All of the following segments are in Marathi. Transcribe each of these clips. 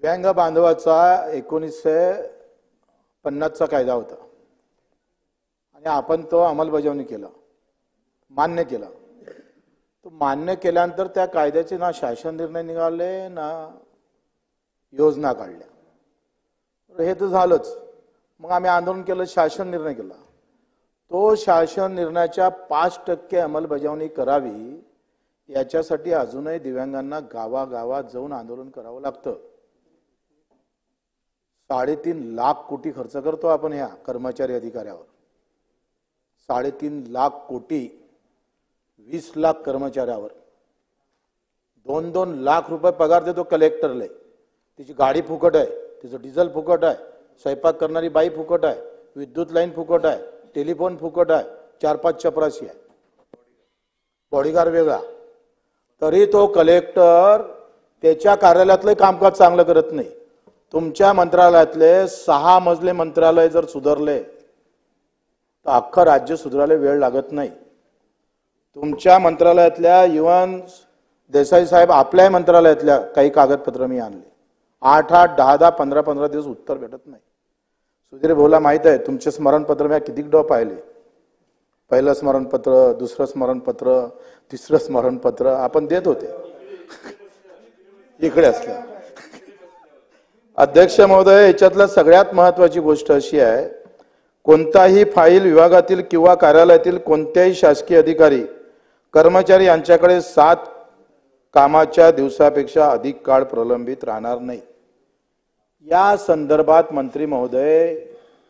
दिव्यांग बांधवाचा 1950चा कायदा होता आणि आपण तो अंमलबजावणी केला, मान्य केला। तो मान्य केल्यानंतर त्या कायद्याचे ना शासन निर्णय निघाले ना योजना काढल्या। हे तर झालंच। मग आम्ही आंदोलन केलं, शासन निर्णय केला। तो शासन निर्णयाच्या 5% अंमलबजावणी करावी याच्यासाठी अजूनही दिव्यांगांना गावागावात जाऊन आंदोलन करावं लागतं। 3.5 लाख कोटी खर्च करतो आपण ह्या कर्मचारी अधिकाऱ्यावर। 3.5 लाख कोटी 20 लाख कर्मचाऱ्यावर 2-2 लाख रुपये पगार देतो कलेक्टरले। तिची गाडी फुकट आहे, तिचं डिझेल फुकट आहे, स्वयंपाक करणारी बाई फुकट आहे, विद्युत लाईन फुकट आहे, टेलिफोन फुकट आहे, 4-5 चपराशी आहे, बॉडीगार्ड वेगळा। तरी तो कलेक्टर त्याच्या कार्यालयातले कामकाज चांगलं करत नाही। तुमच्या मंत्रालयातले 6 मजले मंत्रालय जर सुधारले तर अख्खं राज्य सुधारायला वेळ लागत नाही। तुमच्या मंत्रालयातल्या इवन देसाई साहेब आपल्या मंत्रालयातल्या काही कागदपत्र मी आणले, 8-8, 10-10, 15-15 दिवस उत्तर भेटत नाही। सुधीर भाऊला माहित आहे, तुमचे स्मरणपत्र मी किती पाहिले। पहिलं स्मरणपत्र, दुसरं स्मरणपत्र, तिसरं स्मरणपत्र आपण देत होते इकडे असलं। अध्यक्ष महोदय, याच्यातल्या सगळ्यात महत्त्वाची गोष्ट अशी आहे, कोणताही फाईल विभागातील किंवा कार्यालयातील कोणत्याही शासकीय अधिकारी कर्मचारी यांच्याकडे 7 कामाच्या दिवसापेक्षा अधिक काळ प्रलंबित राहणार नाही। या संदर्भात मंत्री महोदय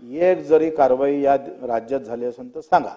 एक जरी कारवाई या राज्यात झाली असेल तर सांगा।